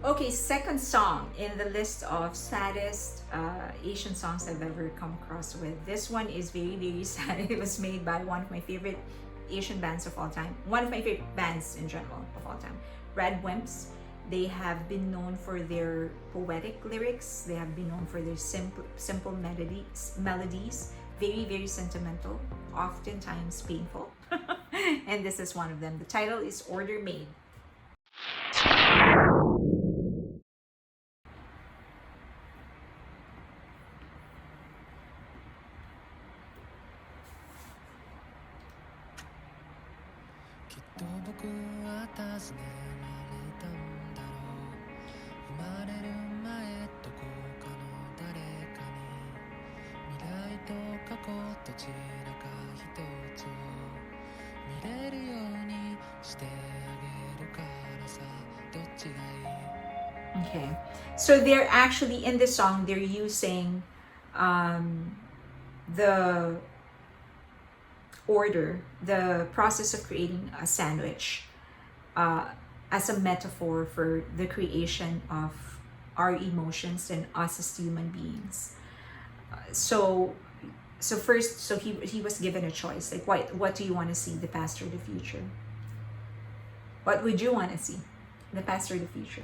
Okay, second song in the list of saddest Asian songs I've ever come across with. This one is very, very sad. It was made by one of my favorite Asian bands of all time. One of my favorite bands in general of all time. Radwimps. They have been known for their poetic lyrics. They have been known for their simple melodies. Very, very sentimental, oftentimes painful. And this is one of them. The title is Order Made. Okay, so they're actually in this song, they're using the the process of creating a sandwich as a metaphor for the creation of our emotions and us as human beings. So first, so he was given a choice, like what do you want to see, the past or the future? What would you want to see, the past or the future?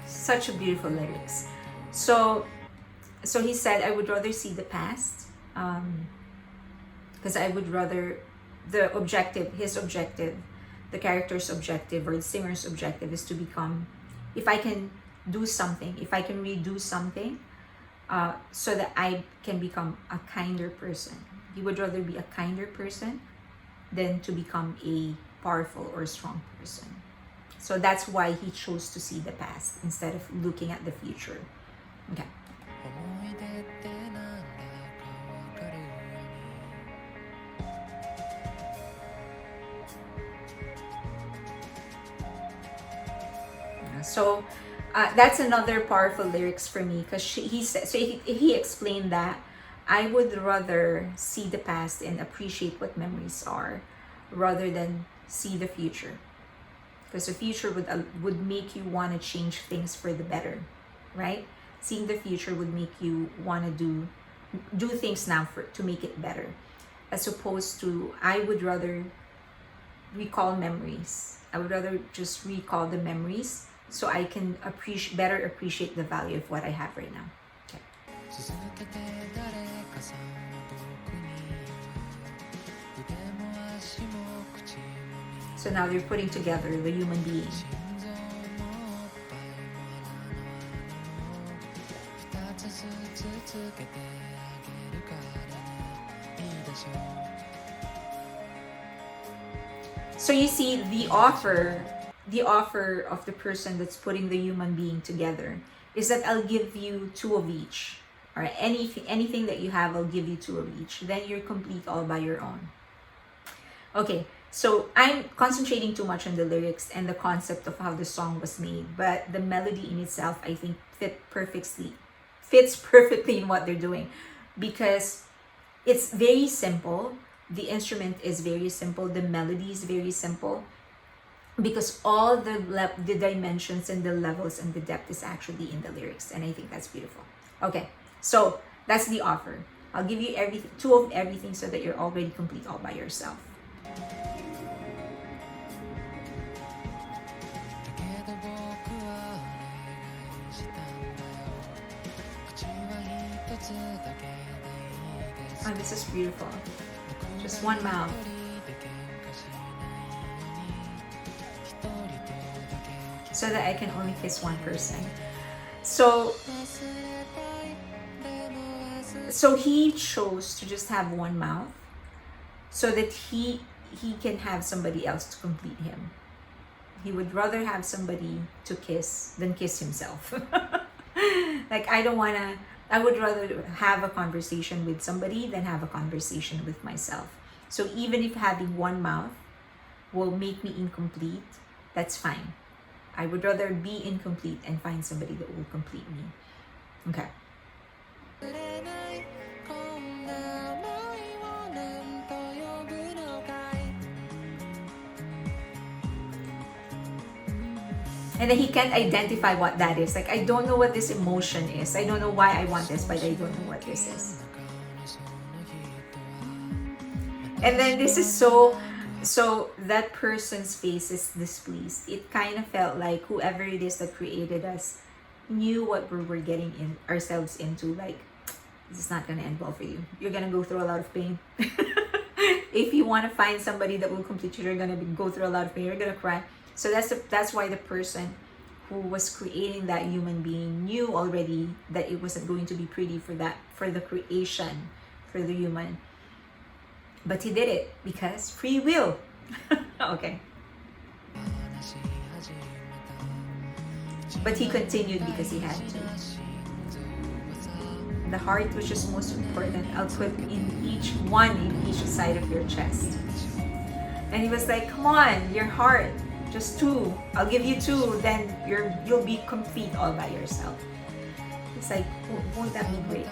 Such a beautiful lyrics. So he said, I would rather see the past, because I would rather, the objective, his objective, the character's objective or the singer's objective is to become, if I can do something, if I can redo something, so that I can become a kinder person. He would rather be a kinder person than to become a powerful or strong person. So that's why he chose to see the past instead of looking at the future. Okay. So that's another powerful lyrics for me, because he said, so he explained that I would rather see the past and appreciate what memories are rather than see the future, because the future would make you want to change things for the better, right? Seeing the future would make you want to do things now to make it better, as opposed to I would rather recall memories. I would rather just recall the memories so I can better appreciate the value of what I have right now. Okay. So now they're putting together the human being. So you see, the offer of the person that's putting the human being together is that I'll give you two of each, or anything that you have, I'll give you two of each. Then you're complete all by your own. Okay, so I'm concentrating too much on the lyrics and the concept of how the song was made, but the melody in itself, I think, fits perfectly in what they're doing, because it's very simple. The instrument is very simple. The melody is very simple, because all the dimensions and the levels and the depth is actually in the lyrics, and I think that's beautiful. Okay, so that's the offer. I'll give you everything, two of everything, so that you're already complete all by yourself. Oh, this is beautiful. Just one mouth. So that I can only kiss one person. So he chose to just have one mouth so that he can have somebody else to complete him. He would rather have somebody to kiss than kiss himself. Like, I would rather have a conversation with somebody than have a conversation with myself. So even if having one mouth will make me incomplete, that's fine. I would rather be incomplete and find somebody that will complete me. Okay. And then he can't identify what that is. Like, I don't know what this emotion is. I don't know why I want this, but I don't know what this is. And then this is so that person's face is displeased. It kind of felt like whoever it is that created us knew what we were getting in ourselves into. Like, this is not gonna end well for you. You're gonna go through a lot of pain. If you want to find somebody that will complete you, you're gonna go through a lot of pain. You're gonna cry. So that's why the person who was creating that human being knew already that it wasn't going to be pretty for the creation, for the human. But he did it because free will. Okay. But he continued because he had to. The heart, which is most important, I'll put in each side of your chest. And he was like, come on, your heart, just 2. I'll give you 2, then you'll be complete all by yourself. It's like, won't that be great?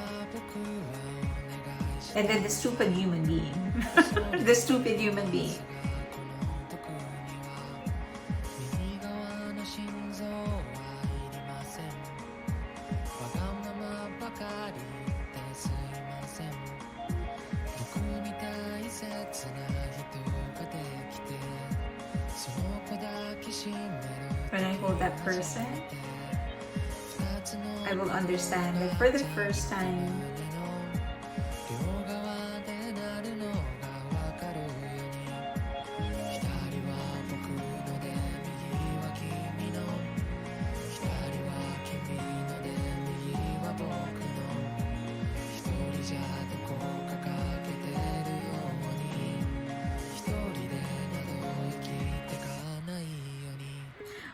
And then the stupid human being. The stupid human being. When I hold that person, I will understand that for the first time,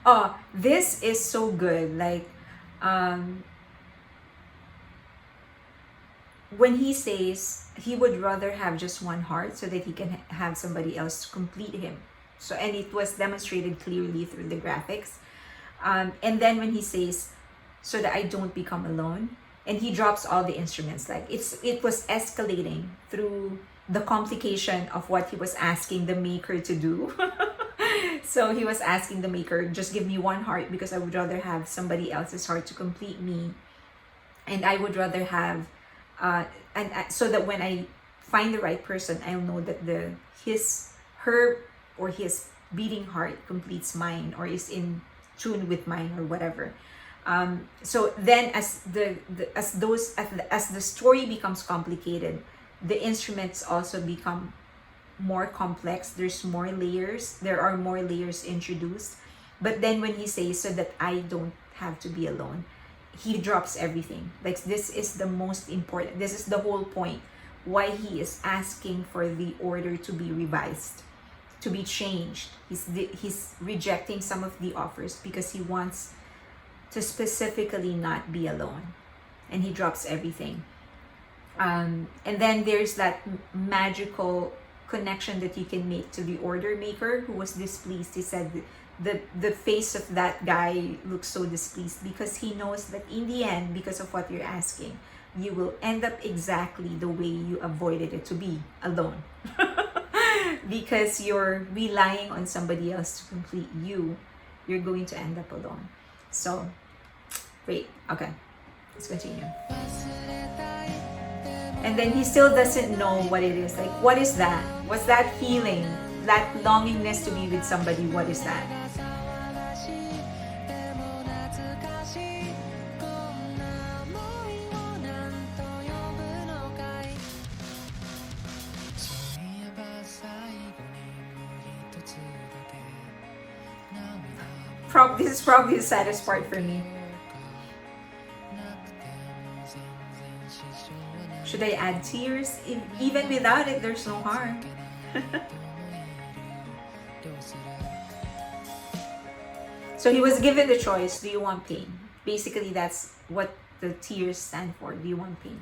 oh, this is so good. Like, when he says he would rather have just one heart so that he can have somebody else to complete him. So, and it was demonstrated clearly through the graphics. And then when he says, so that I don't become alone, and he drops all the instruments. Like, it was escalating through the complication of what he was asking the maker to do. So he was asking the maker, just give me one heart because I would rather have somebody else's heart to complete me. And I would rather have, so that when I find the right person, I'll know that her beating heart completes mine, or is in tune with mine, or whatever. So then as the story becomes complicated, the instruments also become more complex. There's more layers. There are more layers introduced. But then when he says, so that I don't have to be alone, he drops everything. Like, this is the most important. This is the whole point why he is asking for the order to be revised, to be changed. He's rejecting some of the offers because he wants to specifically not be alone. And he drops everything. And then there's that magical connection that you can make to the order maker, who was displeased. He said the face of that guy looks so displeased because he knows that in the end, because of what you're asking, you will end up exactly the way you avoided it to be, alone. Because you're relying on somebody else to complete you, you're going to end up alone. So, wait, okay, let's continue. And then he still doesn't know what it is. Like, what is that? What's that feeling? That longingness to be with somebody, what is that? This is probably the saddest part for me. Should I add tears? Even without it, there's no harm. So he was given the choice, do you want pain? Basically, that's what the tears stand for. Do you want pain?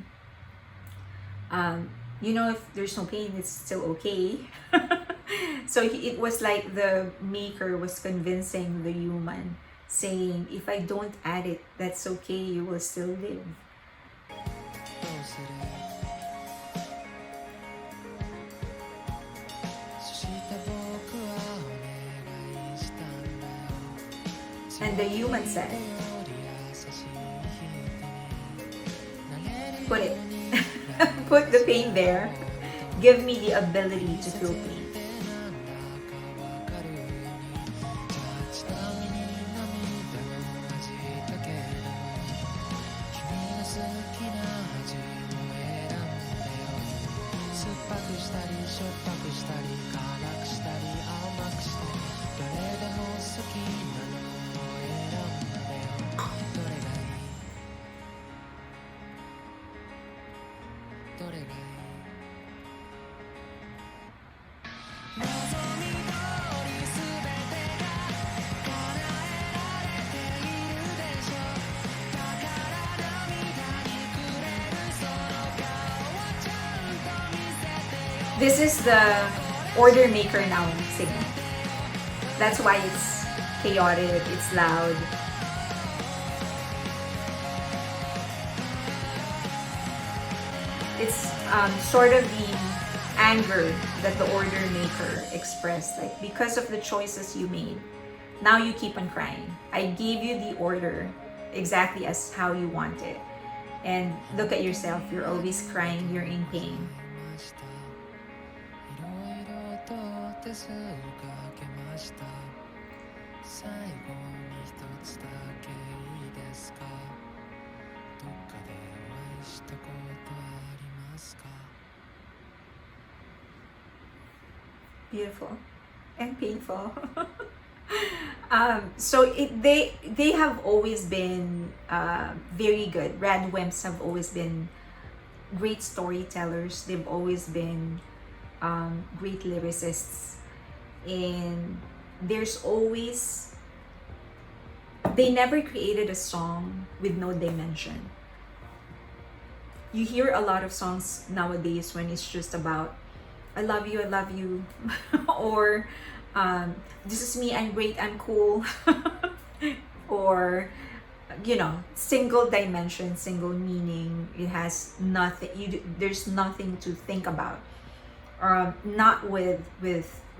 If there's no pain, it's still okay. So it was like the maker was convincing the human, saying, if I don't add it, that's okay, you will still live. And the human said, put it, put the pain there. Give me the ability to feel pain. This is the order maker now singing. That's why it's chaotic, it's loud. It's sort of the anger that the order maker expressed. Like, because of the choices you made, now you keep on crying. I gave you the order exactly as how you want it. And look at yourself, you're always crying, you're in pain. Beautiful and painful. So they have always been very good. Radwimps have always been great storytellers. They've always been great lyricists, and there's always, they never created a song with no dimension. You hear a lot of songs nowadays when it's just about I love you or this is me, I'm great, I'm cool or single dimension, single meaning. It has nothing, there's nothing to think about. Not with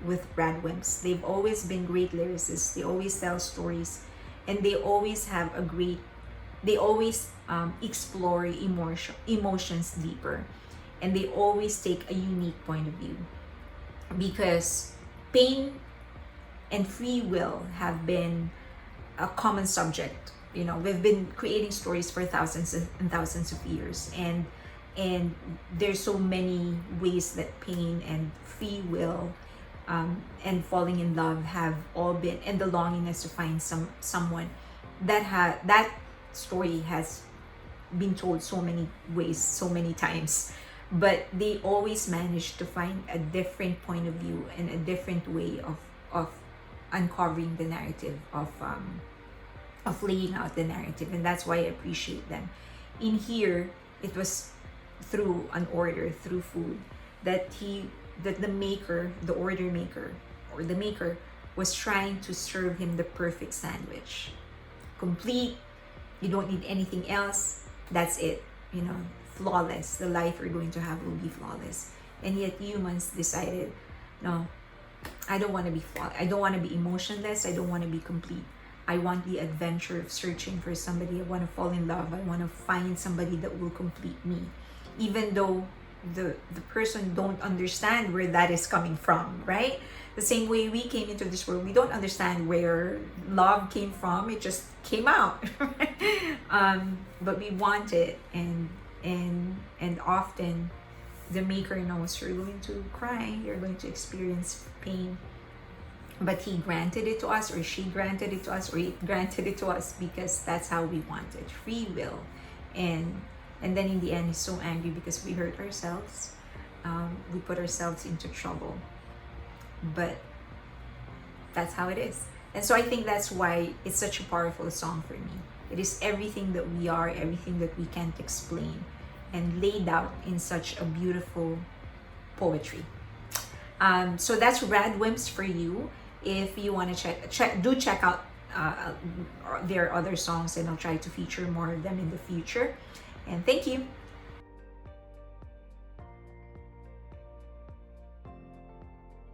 Radwimps. They've always been great lyricists. They always tell stories, and they always have they always explore emotions deeper, and they always take a unique point of view, because pain and free will have been a common subject. We've been creating stories for thousands and thousands of years, and there's so many ways that pain and free will and falling in love have all been, and the longingness to find someone, that story has been told so many ways, so many times, but they always manage to find a different point of view and a different way of uncovering the narrative, of laying out the narrative. And that's why I appreciate them. In here, it was through an order, through food, that the maker, the order maker, or the maker, was trying to serve him the perfect sandwich. Complete, you don't need anything else, that's it. Flawless. The life we're going to have will be flawless. And yet humans decided, no, I don't want to be flawed. I don't want to be emotionless. I don't want to be complete. I want the adventure of searching for somebody. I want to fall in love. I want to find somebody that will complete me. Even though the person don't understand where that is coming from, right? The same way we came into this world, we don't understand where love came from. It just came out. But we want it, and often the maker knows you're going to cry, you're going to experience pain, but he granted it to us, or she granted it to us, or it granted it to us because that's how we want it, free will. And then in the end, he's so angry because we hurt ourselves, we put ourselves into trouble, but that's how it is. And so I think that's why it's such a powerful song for me. It is everything that we are, everything that we can't explain, and laid out in such a beautiful poetry. So that's Radwimps for you. If you want to check out their other songs, and I'll try to feature more of them in the future. And thank you.